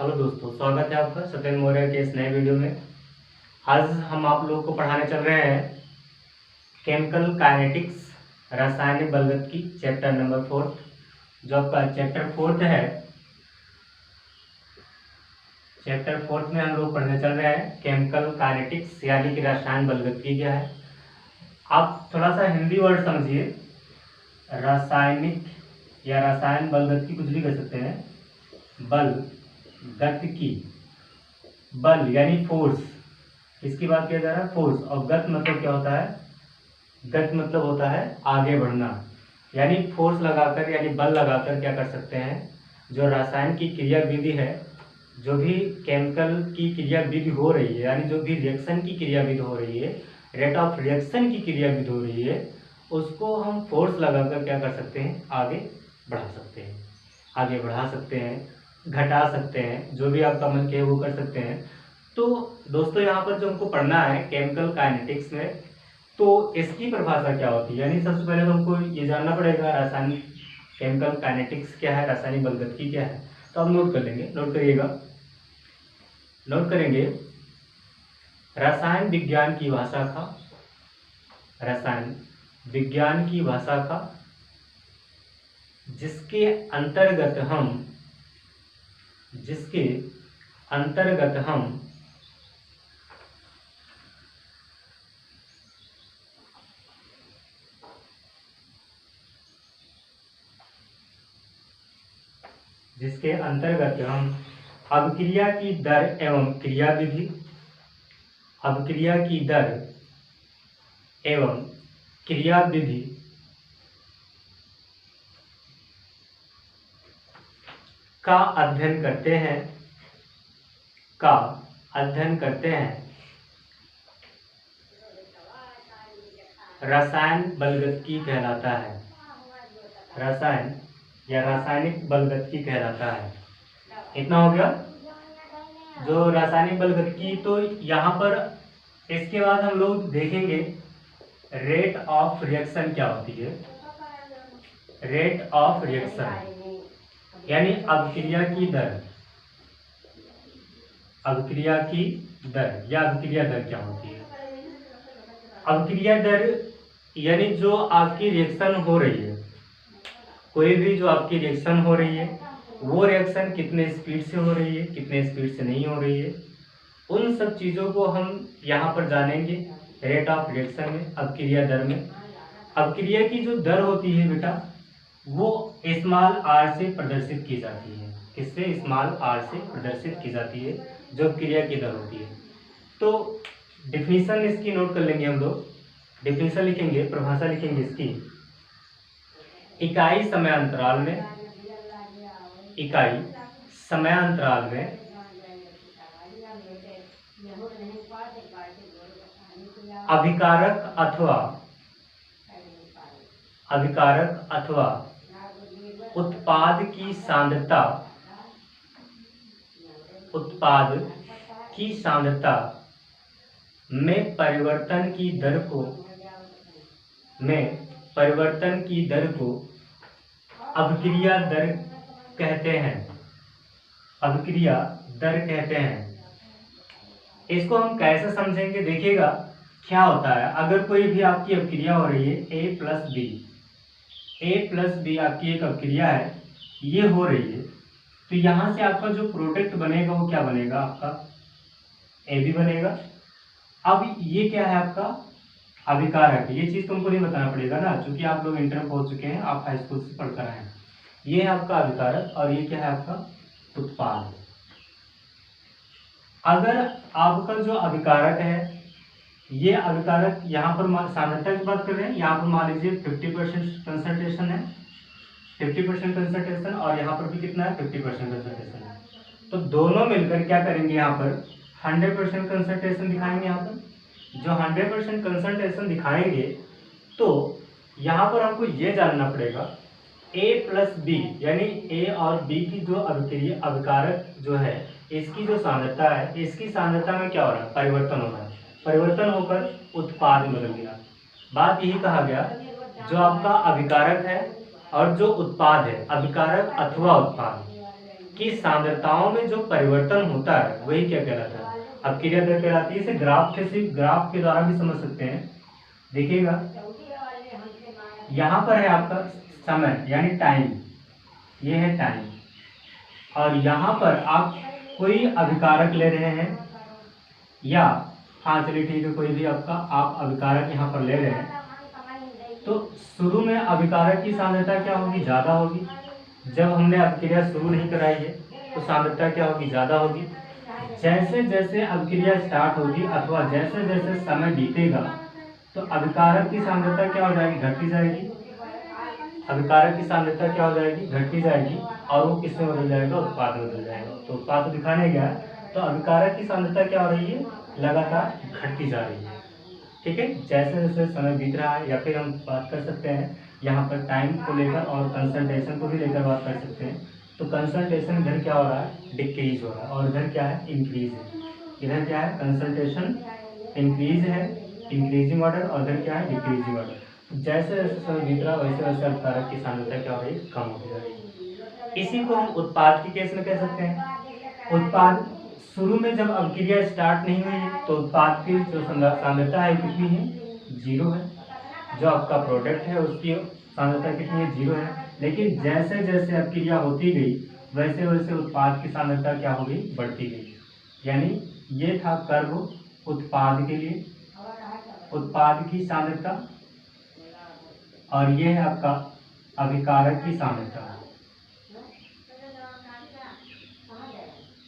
Hello दोस्तों, स्वागत है आपका सत्येंद्र मौर्य के इस नए वीडियो में। आज हम आप लोगों को पढ़ाने चल रहे हैं केमिकल काइनेटिक्स, रासायनिक बलगत की चैप्टर नंबर 4। जो आपका चैप्टर 4 है, चैप्टर 4 में हम लोग पढ़ने चल रहे हैं केमिकल काइनेटिक्स यानी कि रसायन बलगत क्या है। आप थोड़ा सा हिंदी वर्ड समझिए। रासायनिक या रसायन बलगत कुछ भी कर सकते हैं। बल गत की, बल यानी फोर्स, इसकी बात किया जा रहा है फोर्स। और गत मतलब क्या होता है? गत मतलब होता है आगे बढ़ना, यानी फोर्स लगाकर यानी बल लगाकर क्या कर सकते हैं, जो रसायन की क्रिया विधि है, जो भी केमिकल की क्रिया विधि हो रही है, यानी जो भी रिएक्शन की क्रिया विधि हो रही है, रेट ऑफ रिएक्शन की क्रिया विधि हो रही है, उसको हम फोर्स लगाकर क्या कर सकते हैं, आगे बढ़ा सकते हैं। आगे बढ़ा सकते हैं, घटा सकते हैं, जो भी आपका मन कहे वो कर सकते हैं। तो दोस्तों, यहाँ पर जो हमको पढ़ना है केमिकल काइनेटिक्स में, तो इसकी परिभाषा क्या होती है, यानी सबसे पहले तो हमको ये जानना पड़ेगा रासायनिक केमिकल काइनेटिक्स क्या है, रासायनिक बलगत क्या है। तो हम नोट कर लेंगे, नोट करिएगा, नोट करेंगे। रसायन विज्ञान की भाषा का, रसायन विज्ञान की भाषा का जिसके अंतर्गत हम अभिक्रिया की दर एवं क्रियाविधि, अभिक्रिया की दर एवं क्रियाविधि का अध्ययन करते हैं, रसायन बलगत कहलाता है। रसायन या रासायनिक बलगत कहलाता है। इतना हो गया जो रासायनिक बलगत। तो यहाँ पर इसके बाद हम लोग देखेंगे रेट ऑफ रिएक्शन क्या होती है। रेट ऑफ रिएक्शन यानी अभिक्रिया की दर, अभिक्रिया की दर या अभिक्रिया दर क्या होती है। अभिक्रिया दर यानी जो आपकी रिएक्शन हो रही है, कोई भी जो आपकी रिएक्शन हो रही है, वो रिएक्शन कितने स्पीड से हो रही है, कितने स्पीड से नहीं हो रही है, उन सब चीज़ों को हम यहाँ पर जानेंगे रेट ऑफ रिएक्शन में, अभिक्रिया दर में। अभिक्रिया की जो दर होती है बेटा, वो स्मॉल आर से प्रदर्शित की जाती है। किससे? स्मॉल आर से प्रदर्शित की जाती है जो क्रिया की दर होती है। तो डिफिनीशन इसकी नोट कर लेंगे हम लोग। डिफिनीशन लिखेंगे, परिभाषा लिखेंगे इसकी। इकाई समयांतराल में, इकाई समयांतराल में अभिकारक अथवा उत्पाद की सांद्रता में परिवर्तन की दर को अभिक्रिया दर कहते हैं। अभिक्रिया दर कहते हैं। इसको हम कैसे समझेंगे, देखिएगा क्या होता है। अगर कोई भी आपकी अभिक्रिया हो रही है A प्लस बी आपकी एक अभिक्रिया है, ये हो रही है, तो यहाँ से आपका जो प्रोडक्ट बनेगा वो क्या बनेगा, आपका AB बनेगा। अब ये क्या है, आपका अभिकारक। ये चीज तुमको नहीं बताना पड़ेगा ना, क्योंकि आप लोग इंटर में पहुंच चुके हैं, आप हाई स्कूल से पढ़कर आए हैं। ये है आपका अभिकारक और ये क्या है, आपका उत्पाद। अगर आपका जो अभिकारक है, ये अभिकारक यहाँ पर सांद्रता की बात कर रहे हैं, यहाँ पर मान लीजिए 50% कंसंट्रेशन है, 50% कंसंट्रेशन, और यहाँ पर भी कितना है, 50% कंसंट्रेशन है। तो दोनों मिलकर क्या करेंगे, यहाँ पर 100% कंसंट्रेशन दिखाएंगे। यहाँ पर जो 100% कंसंट्रेशन दिखाएंगे, तो यहाँ पर हमको ये जानना पड़ेगा A प्लस बी यानी A और B की जो अभिक्रिया अभिकारक जो है, इसकी जो सांद्रता है, इसकी सांद्रता में क्या हो रहा है, परिवर्तन हो रहा है। परिवर्तन होकर उत्पाद में बदल गया। बात यही कहा गया, जो आपका अभिकारक है और जो उत्पाद है, अभिकारक अथवा उत्पाद, कि सांद्रताओं में जो परिवर्तन होता है वही क्या कहलाता है, अभिक्रिया दर कहलाती है। इसे ग्राफ के द्वारा भी समझ सकते हैं। देखिएगा यहाँ पर है आपका समय यानी टाइम, ये है टाइम, और यहाँ पर आप कोई अभिकारक ले रहे हैं या हाँ चलिए ठीक है, कोई भी आपका आप अभिकारक यहाँ पर ले रहे हैं, तो शुरू में अभिकारक की सांद्रता क्या होगी, ज़्यादा होगी। जब हमने अभिक्रिया शुरू नहीं कराई है तो सांद्रता क्या होगी, ज़्यादा होगी। जैसे जैसे अभिक्रिया स्टार्ट होगी अथवा जैसे जैसे समय बीतेगा तो अभिकारक की सांद्रता क्या हो जाएगी, घटती जाएगी। अभिकारक की सांद्रता क्या हो जाएगी, घटती जाएगी, और वो किसमें बदल जाएगा, उत्पाद में बदल जाएगा। तो उत्पाद दिखाने गया तो अभिकारक की सांद्रता क्या हो रही है, लगातार घटती जा रही है। ठीक है, जैसे जैसे समय बीत रहा है, या फिर हम बात कर सकते हैं यहाँ पर टाइम को लेकर और कंसंट्रेशन को भी लेकर बात कर सकते हैं। तो कंसंट्रेशन इधर क्या हो रहा है, डिक्रीज हो रहा है, और इधर क्या है, इंक्रीज है। इधर क्या है, कंसंट्रेशन इंक्रीज है, इंक्रीजिंग ऑर्डर, और इधर क्या है, डिक्रीजिंग ऑर्डर। जैसे जैसे समय बीत रहा वैसे वैसे अभिकारक की सांद्रता क्या हो रही है, कम होती जा रही है। इसी को हम उत्पाद के केस में कह सकते हैं। उत्पाद शुरू में जब अभिक्रिया स्टार्ट नहीं हुई है तो उत्पाद की जो सांद्रता है कितनी है, 0 है। जो आपका प्रोडक्ट है उसकी सांद्रता कितनी है, 0 है। लेकिन जैसे जैसे अभिक्रिया होती गई वैसे वैसे उत्पाद की सांद्रता क्या हो गई, बढ़ती गई। यानी ये था कर्व उत्पाद के लिए, उत्पाद की सांद्रता, और ये है आपका अभिकारक की सांद्रता।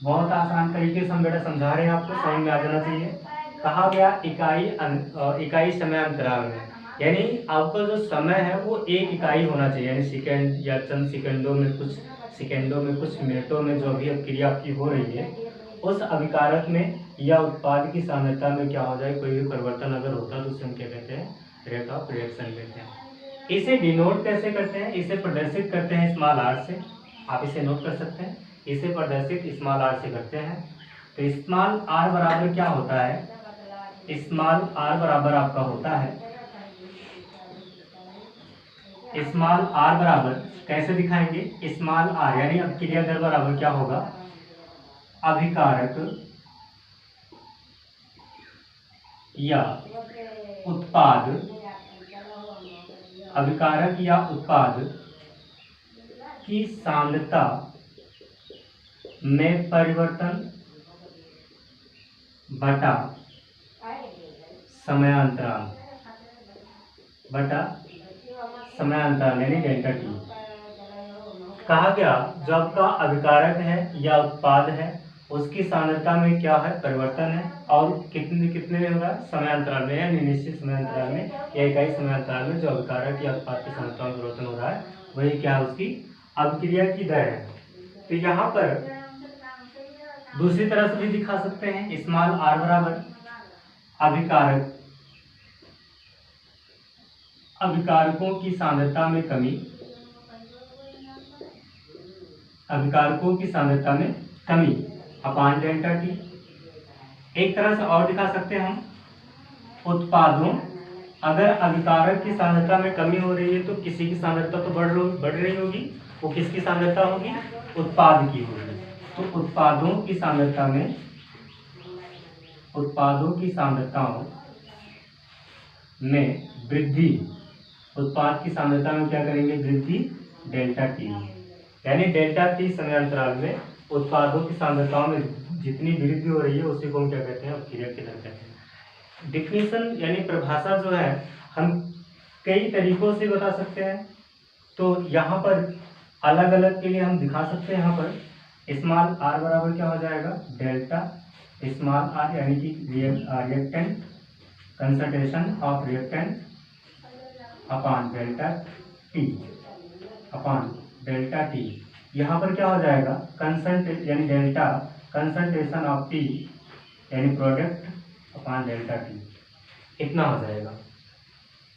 बहुत आसान तरीके से हम बेटा समझा रहे हैं, आपको समझ में आ जाना चाहिए। कहा गया इकाई समय अंतराल में, यानी आपका जो समय है वो एक इकाई होना चाहिए, यानी सेकंड या चंद सेकंडों में, कुछ सेकंडों में, कुछ मिनटों में जो भी अभिक्रिया आपकी हो रही है उस अभिकारक में या उत्पाद की सांद्रता में क्या हो जाए, कोई भी परिवर्तन अगर होता है तो उसे हम क्या कहते हैं, रेट ऑफ रिएक्शन कहते हैं। इसे डिनोट कैसे करते हैं, इसे प्रदर्शित करते हैं स्मॉल आर से। आप इसे नोट कर सकते हैं, इसे प्रदर्शित स्मॉल आर से करते हैं। तो स्मॉल आर बराबर क्या होता है, स्मॉल आर बराबर आपका होता है, स्मॉल आर बराबर कैसे दिखाएंगे, स्मॉल आर यानी अभिक्रिया दर बराबर क्या होगा, अभिकारक या उत्पाद, अभिकारक या उत्पाद की सांद्रता में परिवर्तन बटा समयांतराल, यानी डेल्टा टी। कहा गया जो आपका अभिकारक है या उत्पाद है उसकी सांद्रता में क्या है, परिवर्तन है, और कितने कितने में होगा, समयांतराल में, यानी निश्चित समयांतराल में या इकाई समयांतराल में जो अभिकारक या उत्पाद की सांद्रता में परिवर्तन हो रहा है वही क्या है, उसकी अभिक्रिया की दर है। तो यहाँ पर दूसरी तरह से भी दिखा सकते हैं, स्मॉल आर बराबर अभिकारकों की सांद्रता में कमी, अभिकारकों की सांद्रता में कमी अपान डेल्टा टी। एक तरह से और दिखा सकते हैं हम, उत्पादों, अगर अभिकारक की सांद्रता में कमी हो रही है तो किसी की सांद्रता तो बढ़ रही होगी, वो किसकी सांद्रता होगी, उत्पाद की होगी। तो उत्पादों की सांद्रता में, उत्पादों की सांद्रताओं में वृद्धि, उत्पाद की सांद्रता में क्या करेंगे, वृद्धि डेल्टा टी, यानी डेल्टा टी समयांतराल में उत्पादों की सांद्रताओं में जितनी वृद्धि हो रही है उसी को हम क्या कहते हैं, अभिक्रिया की दर कहते हैं। डिफिनीशन यानी परिभाषा जो है हम कई तरीकों से बता सकते हैं। तो यहाँ पर अलग अलग के लिए हम दिखा सकते हैं। यहाँ पर स्मॉल आर बराबर क्या हो जाएगा, डेल्टा स्मॉल आर यानी कि reactant, concentration of reactant upon delta T. यहाँ पर क्या हो जाएगा, यानी डेल्टा कंसंट्रेशन ऑफ टी यानी प्रोडक्ट अपान डेल्टा टी, इतना हो जाएगा।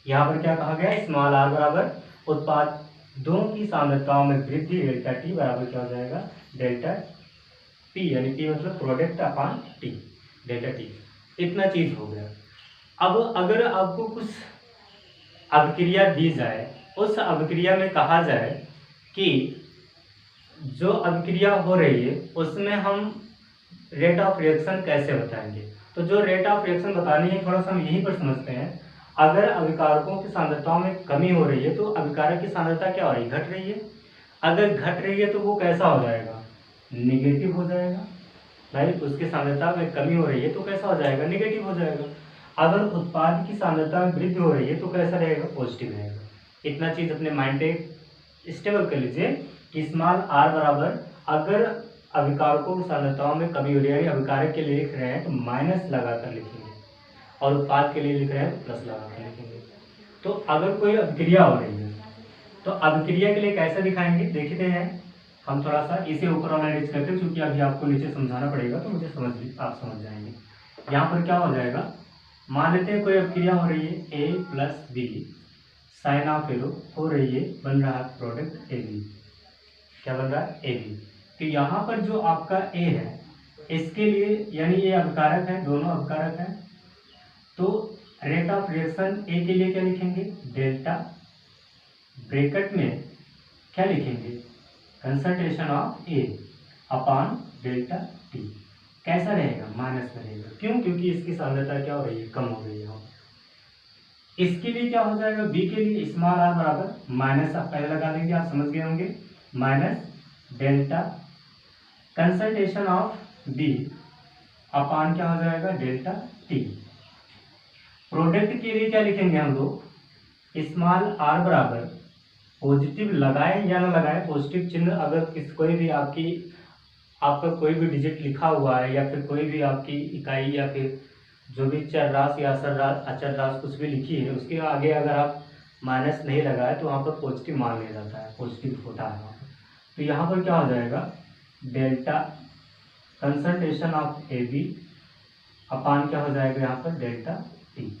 यहाँ पर क्या कहा गया, स्मॉल आर बराबर उत्पादों की सांद्रताओं में वृद्धि डेल्टा टी बराबर क्या हो जाएगा, डेल्टा टी, यानी टी मतलब प्रोडक्ट अपान टी, डेल्टा टी, इतना चीज हो गया। अब अगर आपको कुछ अभिक्रिया दी जाए, उस अभिक्रिया में कहा जाए कि जो अभिक्रिया हो रही है उसमें हम रेट ऑफ रिएक्शन कैसे बताएंगे। तो जो रेट ऑफ रिएक्शन बतानी है थोड़ा सा हम यहीं पर समझते हैं। अगर अभिकारकों की सांद्रताओं में कमी हो रही है तो अभिकारक की सांद्रता क्या हो रही है, घट रही है। अगर घट रही है तो वो कैसा हो जाएगा, निगेटिव हो जाएगा। भाई उसकी सांद्रता में कमी हो रही है तो कैसा हो जाएगा, निगेटिव हो जाएगा। अगर उत्पाद की सांद्रता में वृद्धि हो रही है तो कैसा रहेगा, पॉजिटिव रहेगा। इतना चीज अपने माइंड पे स्टेबल कर लीजिए कि स्मॉल आर बराबर, अगर अभिकारकों की सांद्रताओं में कमी हो रही है, अभिकारक के लिए लिख रहे हैं तो माइनस लगाकर लिखेंगे और उत्पाद के लिए लिख रहे हैं तो प्लस लगाकर लिखेंगे। तो अगर कोई अभिक्रिया हो रही है तो अभिक्रिया के लिए कैसे दिखाएंगे देखते हैं। हम थोड़ा सा इसे ऊपर एनालाइज करते हैं क्योंकि अभी आपको नीचे समझाना पड़ेगा तो मुझे आप समझ जाएंगे। यहाँ पर क्या हो जाएगा, मान लेते हैं कोई अभिक्रिया हो रही है A plus B, sign of arrow हो रही है, बन रहा है प्रोडक्ट ए बी। क्या बन रहा है, ए बी। तो यहाँ पर जो आपका ए है इसके लिए, यानी ये अभिकारक है, दोनों अभिकारक हैं, तो रेट ऑफ रिएक्शन ए के लिए क्या लिखेंगे, डेल्टा, ब्रैकेट में क्या लिखेंगे, concentration of A upon delta T. कैसा रहेगा, माइनस में रहेगा। क्यों, क्योंकि इसकी सांद्रता क्या हो रही है, कम हो गई है। इसके लिए क्या हो जाएगा, बी के लिए स्मॉल आर बराबर माइनस, आप पहले लगा देंगे, आप समझ गए होंगे, minus delta concentration of B upon क्या हो जाएगा, डेल्टा टी। प्रोडक्ट के लिए क्या लिखेंगे हम लोग, स्मॉल आर बराबर, पॉजिटिव लगाए या ना लगाए, पॉजिटिव चिन्ह अगर कोई भी आपका कोई भी डिजिट लिखा हुआ है या फिर कोई भी आपकी इकाई या फिर जो भी चर राशि या अचर राशि कुछ भी लिखी है उसके आगे अगर आप माइनस नहीं लगाए तो वहाँ पर पॉजिटिव मान लिया जाता है, पॉजिटिव होता है वहाँ पर। तो यहाँ पर क्या हो जाएगा, delta concentration of A B upon क्या हो जाएगा यहाँ पर, डेल्टा टी।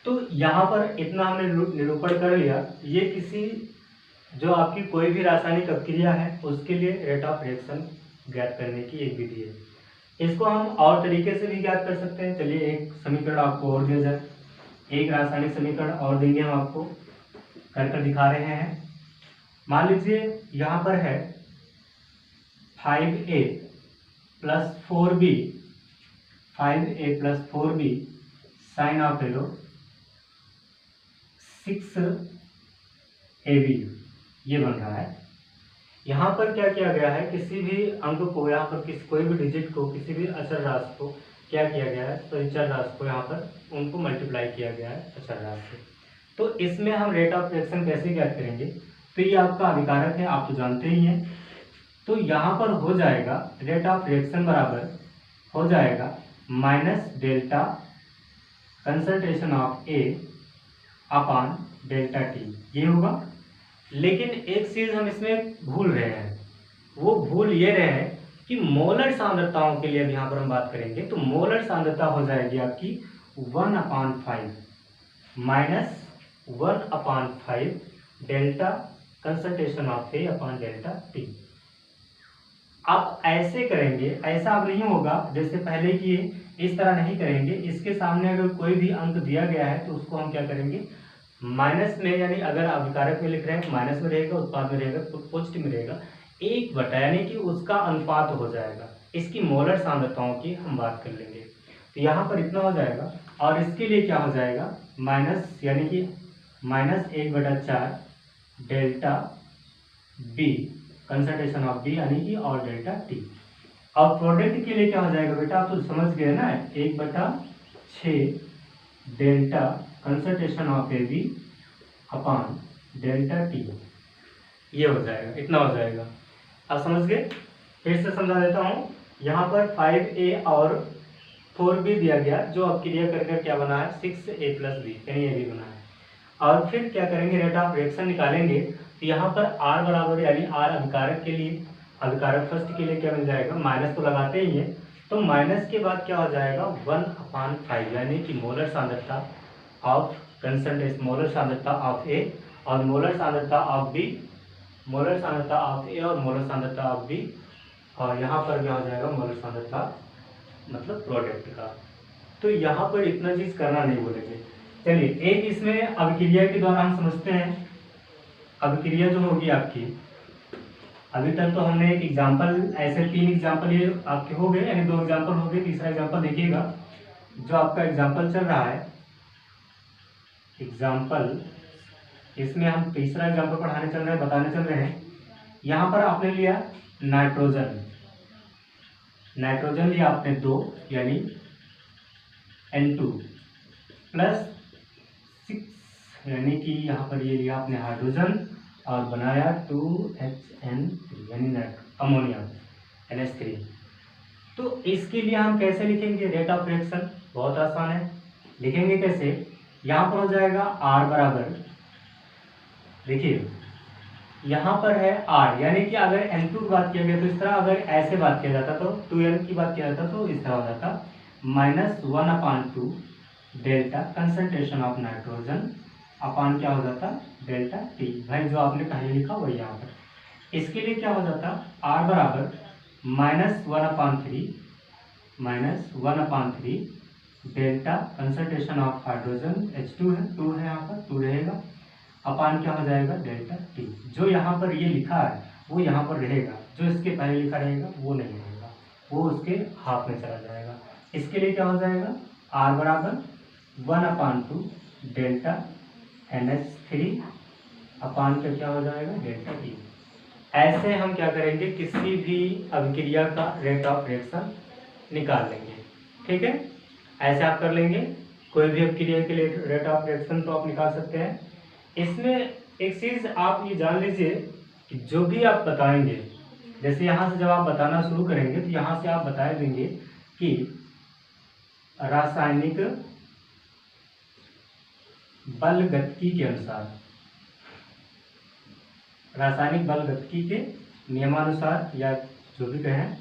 तो यहाँ पर इतना हमने निरूपण कर लिया। ये किसी जो आपकी कोई भी रासायनिक अभिक्रिया है उसके लिए रेट ऑफ रिएक्शन ज्ञात करने की एक विधि है। इसको हम और तरीके से भी ज्ञात कर सकते हैं। चलिए एक समीकरण आपको और दिया जाए, एक रासायनिक समीकरण और देंगे हम आपको, कर दिखा रहे हैं। मान लीजिए यहाँ पर है 5A plus 4B, 5A plus 4B sign of arrow 6AB, ये बन रहा है। यहाँ पर क्या किया गया है, किसी भी अंक को यहाँ पर कोई भी डिजिट को, किसी भी अचर राशि को क्या किया गया है, तो चर राशि को यहाँ पर उनको मल्टीप्लाई किया गया है अचर राशि से। तो इसमें हम रेट ऑफ रिएक्शन कैसे ज्ञात करेंगे, तो ये आपका अभिकारक है, आप तो जानते ही हैं। तो यहाँ पर हो जाएगा रेट ऑफ रिएक्शन बराबर हो जाएगा minus delta concentration of A upon delta T, ये होगा। लेकिन एक चीज हम इसमें भूल रहे हैं, वो भूल ये रहे हैं कि मोलर सांद्रताओं के लिए अब यहाँ पर हम बात करेंगे तो मोलर सांद्रता हो जाएगी आपकी 1/5 minus 1/5 delta concentration of A upon delta T. आप ऐसे करेंगे, ऐसा अब नहीं होगा जैसे पहले किए, इस तरह नहीं करेंगे। इसके सामने अगर कोई भी अंक दिया गया है तो उसको हम क्या करेंगे, माइनस में, यानी अगर अभिकारक में लिख रहे हैं तो माइनस में रहेगा, उत्पाद में रहेगा तो पॉजिटिव में रहेगा, 1/, यानी कि उसका अनुपात हो जाएगा। इसकी मोलर सांद्रताओं की हम बात कर लेंगे। तो यहाँ पर इतना हो जाएगा और इसके लिए क्या हो जाएगा, माइनस, यानी कि minus 1/4 delta B concentration of B, यानी कि और डेल्टा टी। अब प्रोडक्ट के लिए क्या हो जाएगा बेटा, आप तो समझ गए ना, 1/6 delta concentration of A B upon delta T, ये हो जाएगा, इतना हो जाएगा। आप समझ गए, फिर से समझा देता हूँ। यहाँ पर 5A और 4B दिया गया, जो अब क्रिया करके क्या बना है, 6A प्लस बी, यानी ये भी बना है। और फिर क्या करेंगे, रेट ऑफ रिएक्शन निकालेंगे। तो यहाँ पर R बराबर, यानी R अभिकारक के लिए, अभिकारक फर्स्ट के लिए क्या मिल जाएगा, माइनस तो लगाते ही है, तो माइनस के बाद क्या हो जाएगा 1/5, यानी कि मोलर सांद्रता ऑफ कंसंट्रेशन, मोलर सांद्रता ऑफ ए और मोलर सांद्रता ऑफ बी, मोलर सांद्रता ऑफ ए और मोलर सांद्रता ऑफ बी, और यहाँ पर क्या हो जाएगा मोलर सांद्रता मतलब प्रोडक्ट का। तो यहाँ पर इतना चीज करना नहीं बोलेंगे। चलिए एक इसमें अभिक्रिया के द्वारा हम समझते हैं, अभिक्रिया जो होगी आपकी अभी तक तो हमने एक एग्जाम्पल, ऐसे 3 एग्जाम्पल ये आपके हो गए, यानी 2 एग्जाम्पल हो गए। तीसरा एग्जाम्पल देखिएगा, जो आपका एग्जाम्पल चल रहा है एग्जाम्पल, इसमें हम तीसरा एग्जाम्पल पढ़ाने चल रहे हैं, बताने चल रहे हैं। यहाँ पर आपने लिया नाइट्रोजन, नाइट्रोजन लिया आपने 2, यानी N2 प्लस 6, यानी कि यहाँ पर ये लिया आपने हाइड्रोजन और बनाया 2HN3 यानी अमोनिया NH3। तो इसके लिए हम कैसे लिखेंगे रेट ऑफ रिएक्शन? बहुत आसान है, लिखेंगे कैसे? यहाँ पर हो जाएगा R बराबर, देखिए यहाँ पर है R, यानी कि अगर N2 की बात किया गया तो इस तरह, अगर ऐसे बात किया जाता तो 2N की बात किया जाता तो इस तरह हो जाता, -1/2 डेल्टा कंसंट्रेशन ऑफ नाइट्रोजन अपान क्या हो जाता, डेल्टा T। भाई जो आपने पहले लिखा वही यहाँ पर। इसके लिए क्या हो जाता, R बराबर -1/3 delta concentration of hydrogen H2 है, 2 है यहाँ पर, 2 रहेगा, अपान क्या हो जाएगा, डेल्टा T। जो यहाँ पर ये लिखा है वो यहाँ पर रहेगा, जो इसके पहले लिखा रहेगा वो नहीं रहेगा, वो उसके हाफ में चला जाएगा। इसके लिए क्या हो जाएगा, R बराबर 1/2 डेल्टा NH3 अपान का क्या हो जाएगा, डेल्टा T। ऐसे हम क्या करेंगे, किसी भी अभिक्रिया का रेट ऑफ रिएक्शन निकाल लेंगे, ठीक है। ऐसे आप कर लेंगे, कोई भी अभिक्रिया के लिए रेट ऑफ रिएक्शन तो आप निकाल सकते हैं। इसमें एक चीज आप ये जान लीजिए कि जो भी आप बताएंगे, जैसे यहाँ से जब आप बताना शुरू करेंगे तो यहाँ से आप बता देंगे कि रासायनिक बल गतिकी के अनुसार, रासायनिक बल गतिकी के नियमानुसार, या जो भी कहें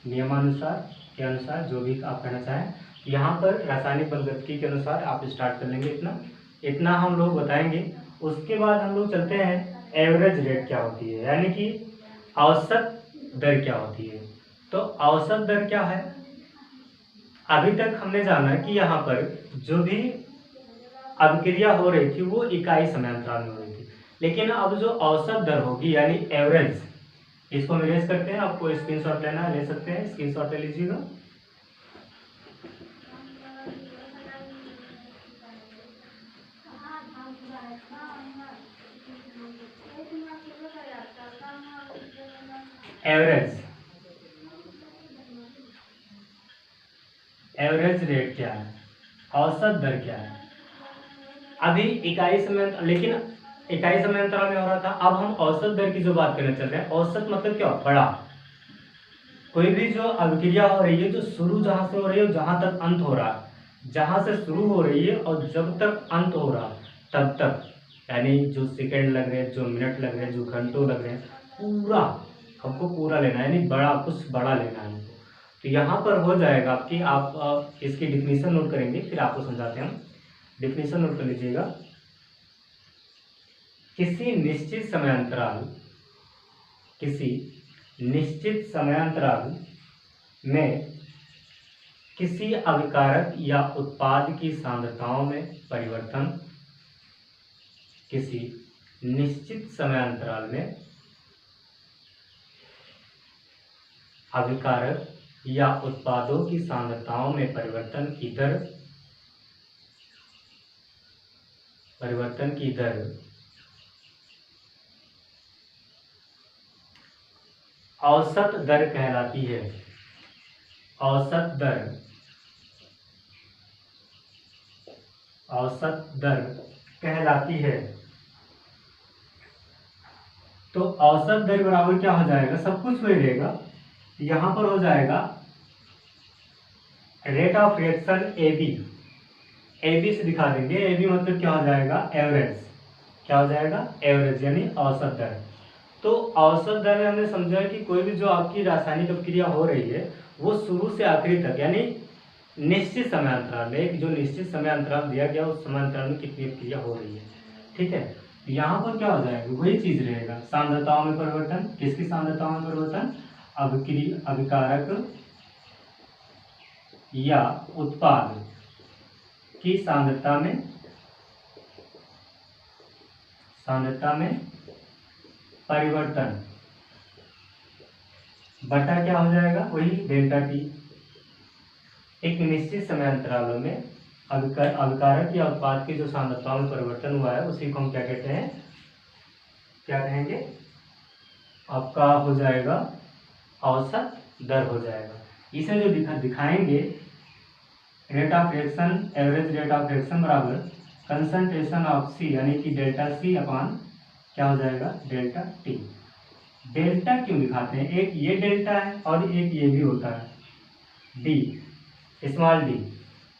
नियमानुसार के अनुसार, जो भी आप कहना चाहें, यहाँ पर रासायनिक बल गतिकी के अनुसार आप स्टार्ट कर लेंगे। इतना हम लोग बताएंगे। उसके बाद हम लोग चलते हैं एवरेज रेट क्या होती है, यानी कि औसत दर क्या होती है। तो औसत दर क्या है, अभी तक हमने जाना कि यहाँ पर जो भी अभिक्रिया हो रही थी वो इकाई समयांतराल में हो रही थी, लेकिन अब जो औसत दर होगी यानी एवरेज, इसको हम इरेज करते हैं। आपको स्क्रीनशॉट लेना है, ले सकते हैं, स्क्रीनशॉट ले लीजिएगा। एवरेज रेट क्या है, औसत दर क्या है। अभी इकाई समय, लेकिन इकाई समयांतराल में हो रहा था, अब हम औसत दर की जो बात करने चल रहे हैं। औसत मतलब क्या, बड़ा। कोई भी जो अभिक्रिया हो रही है, जो शुरू जहां से हो रही है, जहां तक अंत हो रहा है, जहां से शुरू हो रही है और जब तक अंत हो रहा तब तक, यानी जो सेकंड लग रहे हैं, जो मिनट लग रहे हैं, जो घंटों लग रहे हैं, पूरा हमको पूरा लेना है, यानी बड़ा, कुछ बड़ा लेना है हमको। तो यहाँ पर हो जाएगा आपकी, आप इसकी डिफिनीशन नोट करेंगे, फिर आपको समझाते हैं हम। डिफिनीशन नोट कर लीजिएगा। किसी निश्चित समयांतराल में किसी अभिकारक या उत्पाद की सांद्रताओं में परिवर्तन, किसी निश्चित समयांतराल में अभिकारक या उत्पादों की सांद्रताओं में परिवर्तन की दर औसत दर कहलाती है। औसत दर कहलाती है। तो औसत दर बराबर क्या हो जाएगा, सब कुछ वही रहेगा, यहां पर हो जाएगा रेट ऑफ रिएक्शन AB से दिखा देंगे। AB मतलब क्या हो जाएगा, एवरेज। क्या हो जाएगा, एवरेज, यानी औसत दर। तो औसत दर में हमने समझा कि कोई भी जो आपकी रासायनिक अभिक्रिया हो रही है वो शुरू से आखिरी तक, यानी निश्चित समयांतराल में, एक जो निश्चित समयांतराल दिया गया उस समयांतराल में कितनी अभिक्रिया हो रही है, ठीक है। यहाँ पर क्या हो जाएगा, वही चीज रहेगा, सांद्रताओं में परिवर्तन। किसकी सांद्रताओं में परिवर्तन, अभिकारक या उत्पाद की सांद्रता में परिवर्तन। बटा क्या हो जाएगा, वही डेल्टा टी। एक निश्चित समय अंतरालों में अभिकारक या उत्पाद की जो सांद्रता में परिवर्तन हुआ है उसी को हम क्या कहते हैं, क्या कहेंगे, आपका हो जाएगा औसत दर हो जाएगा। इसे जो दिखाएंगे rate of reaction, average rate of reaction बराबर कंसंट्रेशन ऑफ सी, यानी कि डेल्टा सी अपान क्या हो जाएगा, डेल्टा टी। डेल्टा क्यों दिखाते हैं, एक ये डेल्टा है और एक ये भी होता है डी, स्मॉल डी।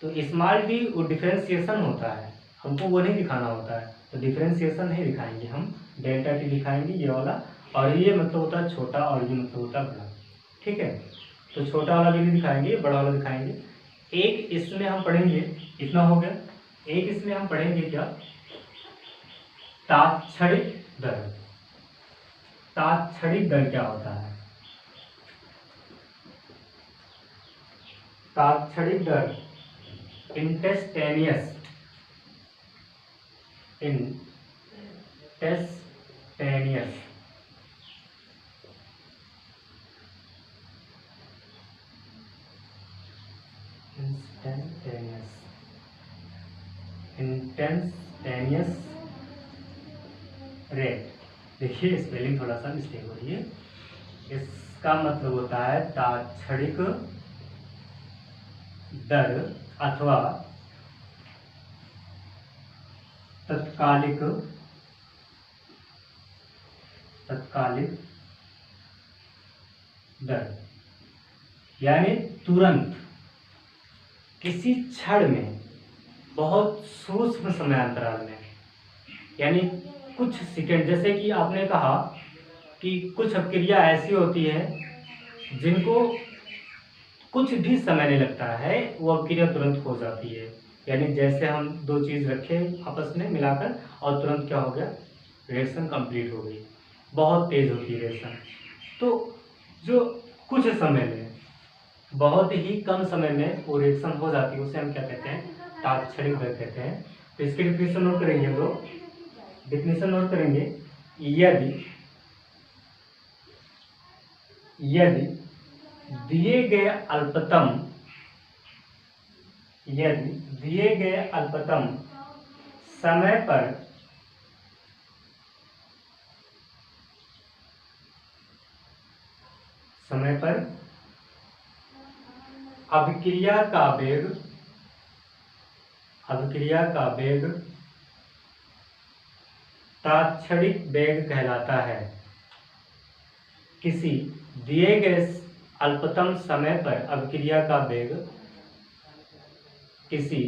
तो स्मॉल डी वो डिफरेंशिएशन होता है, हमको वो नहीं दिखाना होता है, तो डिफरेंशिएशन नहीं दिखाएंगे हम, डेल्टा टी दिखाएंगे ये वाला। और ये मतलब होता है छोटा और ये मतलब होता है बड़ा, ठीक है। तो छोटा वाला भी नहीं दिखाएंगे, ये बड़ा वाला दिखाएंगे। एक इसमें हम पढ़ेंगे, इतना हो गया। एक इसमें हम पढ़ेंगे क्या, तात्क्षणिक दर। तात्क्षणिक दर क्या होता है, तात्क्षणिक दर इंस्टेंटेनियस, इंस्टेंटेनियस इंस्टेंटेनियस रेट। देखिए स्पेलिंग थोड़ा सा मिस्टेक हो रही है, इसका मतलब होता है तात्क्षणिक दर अथवा तत्कालिक दर, यानी तुरंत किसी क्षण में बहुत सूक्ष्म समय अंतराल में, यानी कुछ सेकंड। जैसे कि आपने कहा कि कुछ अपक्रिया ऐसी होती है जिनको कुछ भी समय नहीं लगता है, वो अपक्रिया तुरंत हो जाती है। यानी जैसे हम दो चीज़ रखे आपस में मिलाकर और तुरंत क्या हो गया, रिएक्शन कंप्लीट हो गई, बहुत तेज होती है रिएक्शन। तो जो कुछ समय में, बहुत ही कम समय में वो रिएक्शन हो जाती है, उसे हम क्या कहते हैं, तात्क्षणिक दर कहते हैं। तो इसकी डिफिनेशन नोट करेंगे हम लोग, डिफिनेशन नोट करेंगे। यदि दिए गए अल्पतम समय पर अभिक्रिया का वेग तात्क्षणिक वेग कहलाता है। किसी दिए गए अल्पतम समय पर अभिक्रिया का वेग, किसी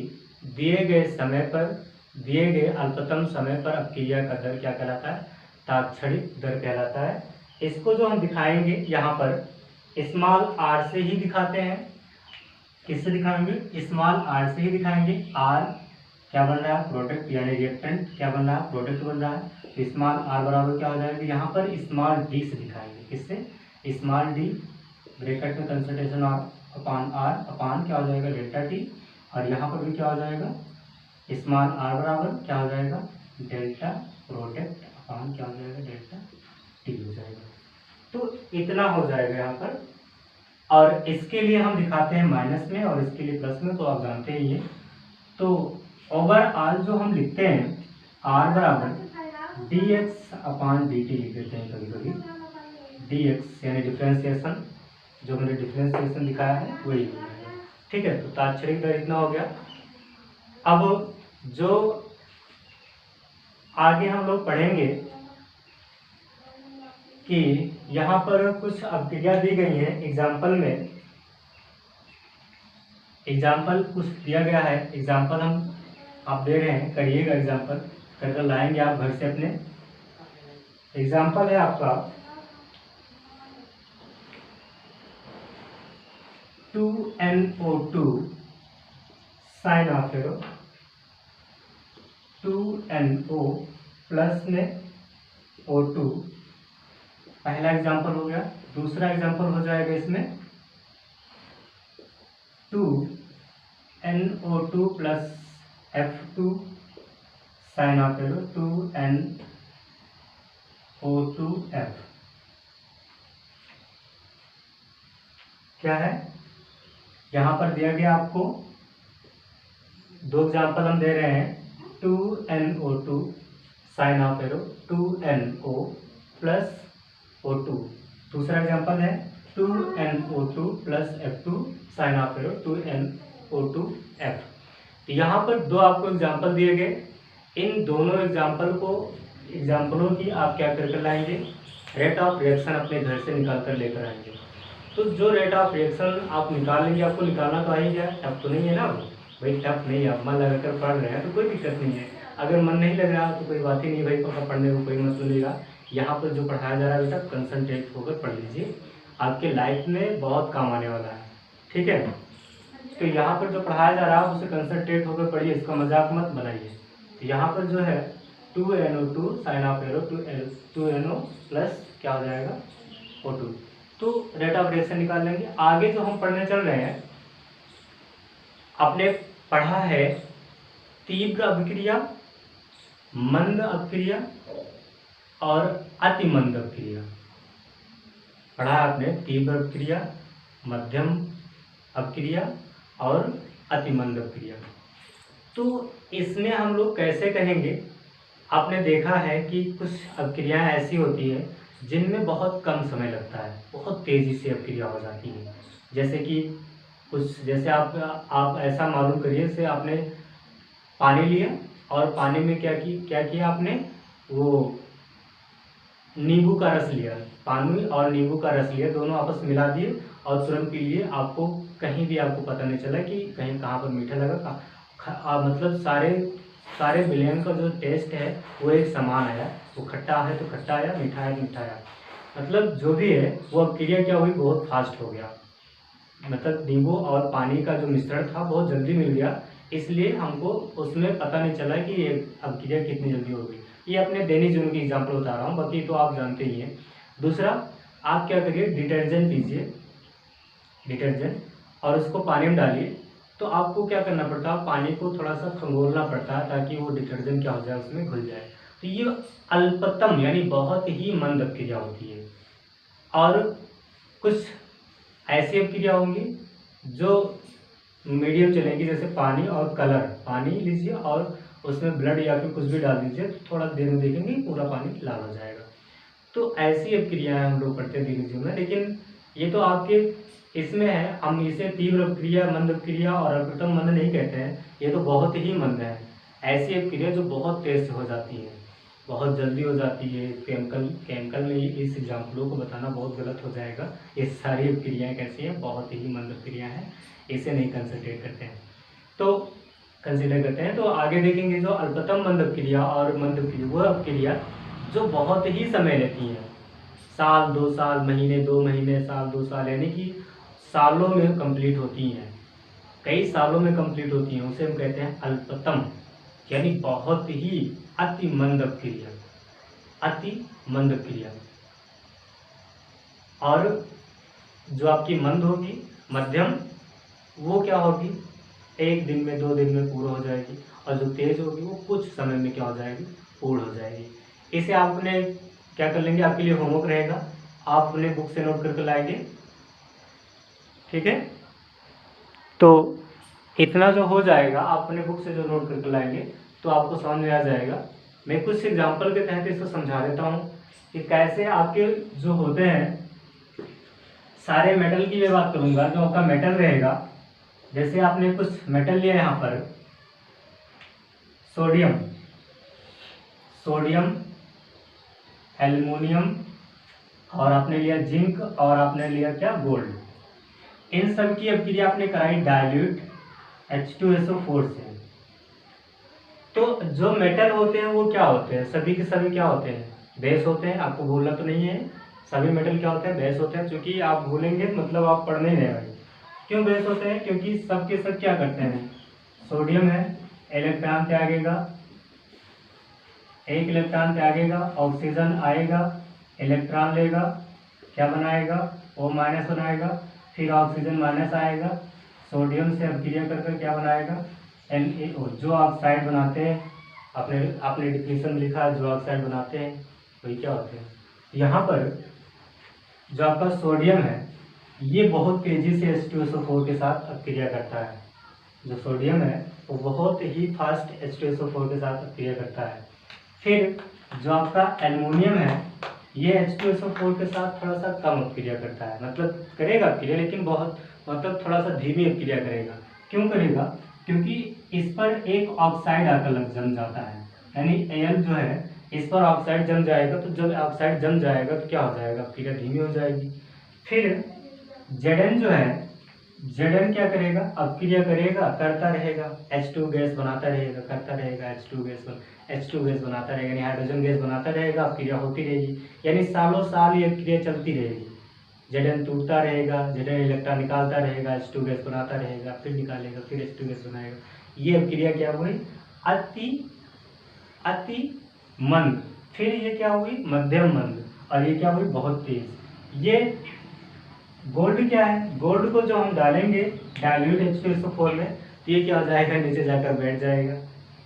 दिए गए अल्पतम समय पर अभिक्रिया का दर क्या कहलाता है, तात्क्षणिक दर कहलाता है। इसको जो हम दिखाएंगे यहाँ पर स्मॉल आर से ही दिखाते हैं। किससे दिखाएंगे, स्मॉल आर से ही दिखाएंगे। आर क्या बन रहा है, प्रोडक्ट, यानी रिएक्टेंट क्या बन रहा है, प्रोडक्ट बन रहा है। तो स्मॉल आर बराबर क्या हो जाएगा, यहाँ पर स्मॉल डी से दिखाएंगे। किससे, स्मॉल डी, ब्रैकेट में कंसंट्रेशन अपान आर अपान क्या हो जाएगा, डेल्टा टी। और यहाँ पर भी क्या हो जाएगा, स्मॉल आर बराबर क्या हो जाएगा, डेल्टा प्रोडक्ट अपान क्या हो जाएगा, डेल्टा टी हो जाएगा। तो इतना हो जाएगा यहाँ पर। और इसके लिए हम दिखाते हैं माइनस में और इसके लिए प्लस में, तो आप जानते हैं ये। तो ओवरऑल जो हम लिखते हैं आर बराबर डी एक्स अपान डी टी लिख देते हैं कभी कभी। डी एक्स यानी डिफ्रेंसिएशन, जो मैंने डिफ्रेंसिएशन दिखाया है वही, ठीक है। तो तात्क्षणिक दर इतना हो गया। अब जो आगे हम लोग पढ़ेंगे कि यहाँ पर कुछ अभिक्रिया दी गई है एग्जाम्पल में, एग्जाम्पल कुछ दिया गया है, एग्जाम्पल हम आप दे रहे हैं, करिएगा, एग्जाम्पल करके लाएंगे आप घर से अपने। एग्जाम्पल है आपका 2NO2 sign of arrow, 2NO plus में O2, पहला एग्जाम्पल हो गया। दूसरा एग्जाम्पल हो जाएगा इसमें 2NO2 plus F2 sign of arrow 2NO2F। क्या है, यहाँ पर दिया गया आपको 2 एग्जाम्पल हम दे रहे हैं, 2NO2 sign of arrow 2NO plus O2। दूसरा एग्जाम्पल है 2NO2 plus F2 sign of arrow 2NO2F। तो यहाँ पर 2 आपको एग्जाम्पल दिए गए, इन दोनों एग्जाम्पलों की आप क्या कर लाएंगे, रेट ऑफ रिएक्शन अपने घर से निकाल कर लेकर आएंगे। तो जो रेट ऑफ रिएक्शन आप निकाल लेंगे, आपको निकालना तो आ ही गया, टफ तो नहीं है ना भाई, टफ नहीं है, आप मन लगा कर पढ़ रहे हैं तो कोई दिक्कत नहीं है। अगर मन नहीं लग रहा तो कोई बात ही नहीं भाई, पढ़ने को कोई मत सुनेगा। यहाँ पर जो पढ़ाया जा रहा है बेटा कंसंट्रेट होकर पढ़ लीजिए, आपके लाइफ में बहुत काम आने वाला है, ठीक है। तो यहाँ पर जो पढ़ाया जा रहा है उसे कंसंट्रेट होकर पढ़िए, इसका मजाक मत बनाइए। तो यहाँ पर जो है 2NO2 sign of arrow 2NO plus क्या हो जाएगा O2। तो रेट ऑफ रिएक्शन निकाल लेंगे। आगे जो हम पढ़ने चल रहे हैं, आपने पढ़ा है तीव्र अभिक्रिया, मंद अभिक्रिया और अति मंद अभिक्रिया। पढ़ा आपने तीव्र अभिक्रिया, मध्यम अभिक्रिया और अति मंद अभिक्रिया। तो इसमें हम लोग कैसे कहेंगे, आपने देखा है कि कुछ अभिक्रियाएं ऐसी होती है जिनमें बहुत कम समय लगता है, बहुत तेज़ी से अभिक्रिया हो जाती है। जैसे कि जैसे आप ऐसा मालूम करिए, जैसे आपने पानी लिया और पानी में क्या किया आपने, वो नींबू का रस लिया, पानी और नींबू का रस लिया, दोनों आपस में मिला दिए और तुरंत पी लिए। आपको कहीं भी आपको पता नहीं चला कि कहीं कहाँ पर मीठा लगा, मतलब सारे विलयन का जो टेस्ट है वो एक समान आया, वो खट्टा है तो खट्टा आया, मीठा है तो मीठा आया, मतलब जो भी है वो अभिक्रिया क्या हुई, बहुत फास्ट हो गया। मतलब नींबू और पानी का जो मिश्रण था बहुत जल्दी मिल गया, इसलिए हमको उसमें पता नहीं चला कि ये अभिक्रिया कितनी जल्दी हो गई। ये अपने दैनिक जीवन की एग्जाम्पल बता रहा हूँ, बाकी तो आप जानते ही हैं। दूसरा, आप क्या करिए, डिटर्जेंट लीजिए, डिटर्जेंट, और उसको पानी में डालिए। तो आपको क्या करना पड़ता है, पानी को थोड़ा सा खंगोलना पड़ता है ताकि वो डिटर्जेंट क्या हो जाए, उसमें घुल जाए। तो ये अल्पतम यानी बहुत ही मंद अभिक्रिया होती है। और कुछ ऐसी अभिक्रिया होंगी जो मीडियम चलेगी, जैसे पानी और कलर, पानी लीजिए और उसमें ब्लड या फिर कुछ भी डाल दीजिए, तो थोड़ा देर में देखेंगे पूरा पानी लाल हो जाएगा। तो ऐसी अभिक्रियाएं हम लोग पढ़ते हैं दैनिक जीवन में, लेकिन ये तो आपके इसमें है, हम इसे तीव्र अभिक्रिया, मंद अभिक्रिया और अल्पतम मंद नहीं कहते हैं, ये तो बहुत ही मंद है। ऐसी अभिक्रिया जो बहुत तेज से हो जाती है, बहुत जल्दी हो जाती है। केमिकल में इस एग्जाम्पलों को बताना बहुत गलत हो जाएगा। ये सारी अभिक्रियाएँ कैसी हैं, बहुत ही मंद अभिक्रिया हैं, इसे नहीं कंसिडर करते हैं। तो कंसिडर करते हैं, तो आगे देखेंगे जो अल्पतम मंद अभिक्रिया और मंद अभिक्रिया, वो अभिक्रिया जो बहुत ही समय लेती हैं, साल 2 साल, महीने 2 महीने, साल 2 साल, यानी कि सालों में कंप्लीट होती हैं, कई सालों में कंप्लीट होती हैं, उसे हम कहते हैं अल्पतम, यानी बहुत ही अति मंद अभिक्रिया, अति मंद अभिक्रिया। और जो आपकी मंद होगी, मध्यम, वो क्या होगी, 1 दिन में 2 दिन में पूर्ण हो जाएगी, और जो तेज होगी वो कुछ समय में क्या हो जाएगी, पूर्ण हो जाएगी। इसे आपने क्या कर लेंगे, आपके लिए होमवर्क रहेगा, आप अपने बुक से नोट करके लाएंगे, ठीक है। तो इतना जो हो जाएगा, आप अपने बुक से जो नोट करके लाएंगे तो आपको समझ में आ जाएगा। मैं कुछ एग्जाम्पल के तहत इसको समझा देता हूँ कि कैसे आपके जो होते हैं सारे मेटल की मैं बात करूँगा, जो आपका मेटल रहेगा, जैसे आपने कुछ मेटल लिया यहाँ पर, सोडियम, एल्युमिनियम, और आपने लिया जिंक, और आपने लिया क्या, गोल्ड। इन सब की अभिक्रिया आपने कराई डाइल्यूट H2SO4 से। तो जो मेटल होते हैं वो क्या होते हैं, सभी के सभी क्या होते हैं, बेस होते हैं। आपको भूलना तो नहीं है, सभी मेटल क्या होते हैं, बेस होते हैं। क्योंकि आप भूलेंगे मतलब आप पढ़ नहीं रहे। क्यों बेस होते हैं, क्योंकि सब के सब क्या करते हैं, सोडियम है, इलेक्ट्रॉन त्यागेगा, एक इलेक्ट्रॉन त्यागेगा, ऑक्सीजन आएगा, इलेक्ट्रॉन लेगा, क्या बनाएगा, O- बनाएगा, फिर ऑक्सीजन माइनस आएगा, सोडियम से अभिक्रिया कर क्या बनाएगा, NaO, जो ऑक्साइड बनाते हैं। आपने डिफिनेशन लिखा है, जो ऑक्साइड बनाते हैं वही क्या होते हैं। यहाँ पर जो आपका सोडियम है, ये बहुत तेज़ी से H2SO4 के साथ अक्रिया करता है। जो सोडियम है वो बहुत ही फास्ट H2SO4 के साथ अक्रिया करता है। फिर जो आपका एल्युमिनियम है ये H2SO4 के साथ थोड़ा सा कम अक्रिया करता है, मतलब करेगा अक्रिया लेकिन बहुत मतलब थोड़ा सा धीमी अक्रिया करेगा। क्यों करेगा? क्योंकि इस पर एक ऑक्साइड आकर जम जाता है, यानी Al जो है इस पर ऑक्साइड जम जाएगा, तो जब ऑक्साइड जम जाएगा तो क्या हो जाएगा, अक्रिया धीमी हो जाएगी। फिर Zn जो है, Zn क्या करेगा, अक्रिया करेगा, करता रहेगा, H2 गैस बनाता रहेगा, करता रहेगा, H2 गैस बनाता रहेगा, यानी हाइड्रोजन गैस बनाता रहेगा, अक्रिया होती रहेगी, यानी सालों साल ये अक्रिया चलती रहेगी। Zn टूटता रहेगा, Zn इलेक्ट्रॉन निकालता रहेगा, H2 गैस बनाता रहेगा, फिर निकालेगा, फिर H2 गैस बनाएगा। ये अक्रिया क्या हुई, अति मंद। फिर ये क्या हुई, मध्यम मंद, और ये क्या हुई, बहुत तेज। ये गोल्ड क्या है, गोल्ड को जो हम डालेंगे डाइल्यूट H2SO4 में तो ये क्या हो जाएगा, नीचे जाकर बैठ जाएगा।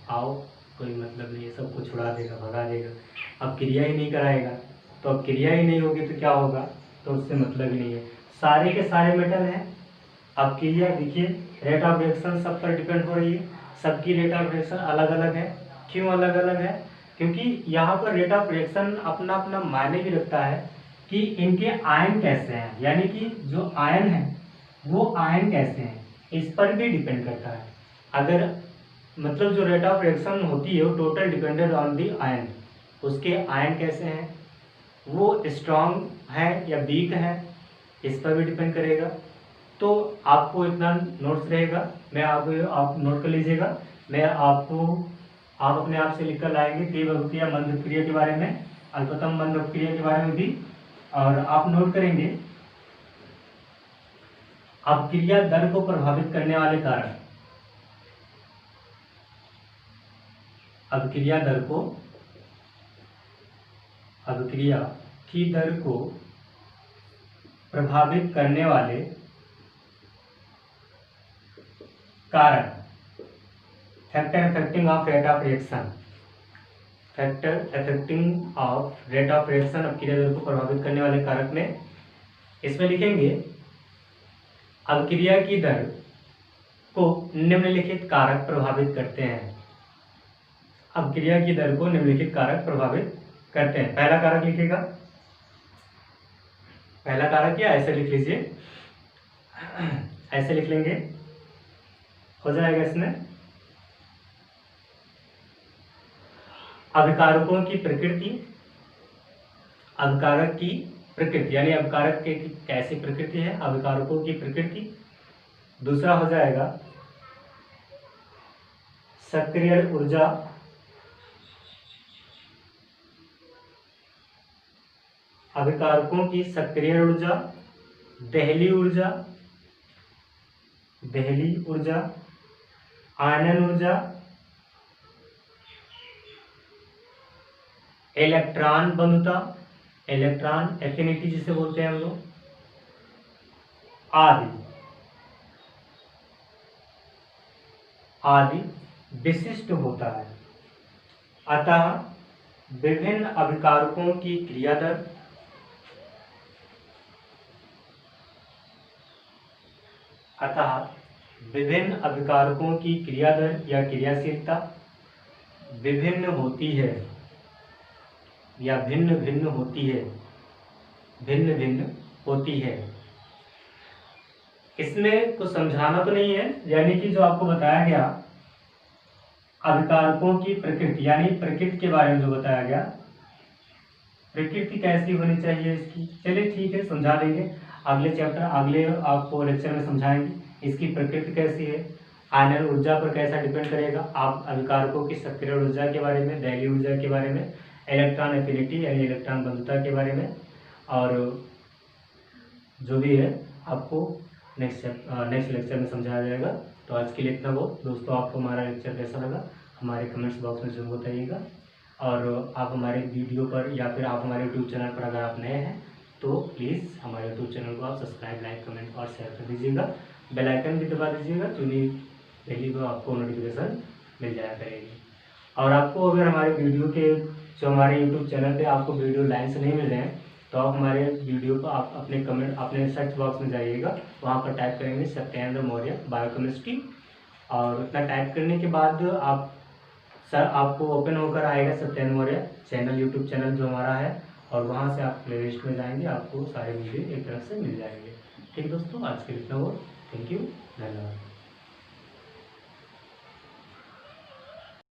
आओ, कोई मतलब नहीं है, सबको छुड़ा देगा, भगा देगा। अब क्रिया ही नहीं कराएगा, तो अब क्रिया ही नहीं होगी तो क्या होगा, तो उससे मतलब ही नहीं है। सारे के सारे मेटल हैं। अब क्रिया देखिए, रेट ऑफ रिएक्शन सब पर डिपेंड हो रही है, सबकी रेट ऑफ रिएक्शन अलग अलग है। क्यों अलग अलग है? क्योंकि यहाँ पर रेट ऑफ रिएक्शन अपना अपना मायने भी रखता है कि इनके आयन कैसे हैं, यानी कि जो आयन है वो आयन कैसे हैं, इस पर भी डिपेंड करता है। अगर मतलब जो रेट ऑफ रिएक्शन होती है वो total depended on the ion, उसके आयन कैसे हैं, वो स्ट्रॉन्ग है या वीक है, इस पर भी डिपेंड करेगा। तो आपको इतना नोट्स रहेगा, मैं आप नोट कर लीजिएगा। मैं आपको आप अपने आप से लिख कर लाएंगे तीव्र अभिक्रिया, मंद अभिक्रिया के बारे में, अल्पतम मंद अभिक्रिया के बारे में भी, और आप नोट करेंगे अभिक्रिया दर को प्रभावित करने वाले कारक। अभिक्रिया की दर को प्रभावित करने वाले कारक, factor affecting of rate of reaction, factor affecting of rate of reaction, अभिक्रिया दर को प्रभावित करने वाले कारक में इसमें लिखेंगे अभिक्रिया की दर को निम्नलिखित कारक प्रभावित करते हैं। अभिक्रिया की दर को निम्नलिखित कारक प्रभावित करते हैं। पहला कारक लिखेगा, पहला कारक क्या, ऐसे लिख लीजिए, ऐसे लिख लेंगे, हो जाएगा इसमें अभिकारकों की प्रकृति, अभिकारक की प्रकृति, यानी अभिकारक की कैसी प्रकृति है, अभिकारकों की प्रकृति। दूसरा हो जाएगा सक्रिय ऊर्जा, अभिकारकों की सक्रिय ऊर्जा, दहली ऊर्जा, आयनन ऊर्जा, इलेक्ट्रॉन बंधुता, इलेक्ट्रॉन एफिनिटी जिसे बोलते हैं हम लोग, आदि विशिष्ट होता है। अतः विभिन्न अभिकारकों की क्रिया दर, विभिन्न अभिकारकों की क्रिया दर या क्रियाशीलता विभिन्न होती है या भिन्न भिन्न होती है। इसमें कुछ समझाना तो नहीं है, यानी कि जो आपको बताया गया अभिकारकों की प्रकृति, यानी प्रकृति के बारे में जो बताया गया, प्रकृति कैसी होनी चाहिए इसकी, चलिए ठीक है, समझा देंगे। अगले चैप्टर, अगले आपको लेक्चर में समझाएंगे इसकी प्रकृति कैसी है, आयनन ऊर्जा पर कैसा डिपेंड करेगा, आप अभिकारकों की सक्रिय ऊर्जा के बारे में, दहली ऊर्जा के बारे में, इलेक्ट्रॉन एफिनिटी यानी इलेक्ट्रॉन बंधुता के बारे में, और जो भी है आपको नेक्स्ट लेक्चर में समझाया जाएगा। तो आज के लिए इतना बहुत। दोस्तों, आपको हमारा लेक्चर कैसा लगा हमारे कमेंट्स बॉक्स में जरूर बताइएगा, और आप हमारे वीडियो पर या फिर आप हमारे यूट्यूब चैनल पर अगर आप नए हैं तो प्लीज़ हमारे यूट्यूब चैनल को आप सब्सक्राइब, लाइक, कमेंट और शेयर कर दीजिएगा। बेल आइकन भी दबा दीजिएगा, चुनी डेली को आपको नोटिफिकेशन मिल जाया करेगी। और आपको अगर हमारे वीडियो के जो हमारे यूट्यूब चैनल पे आपको वीडियो लाइन से नहीं मिल रहे हैं तो आप हमारे वीडियो को आप अपने कमेंट अपने सर्च बॉक्स में जाइएगा, वहाँ पर टाइप करेंगे सत्येंद्र मौर्य बायोकेमिस्ट्री, और उतना टाइप करने के बाद आप सर आपको ओपन होकर आएगा Satyendra Maurya channel, YouTube channel जो हमारा है, और वहाँ से आप प्लेलिस्ट में जाएंगे, आपको सारे वीडियो एक तरह से मिल जाएंगे। ठीक दोस्तों, आज के लिए इतना हो। थैंक यू, धन्यवाद।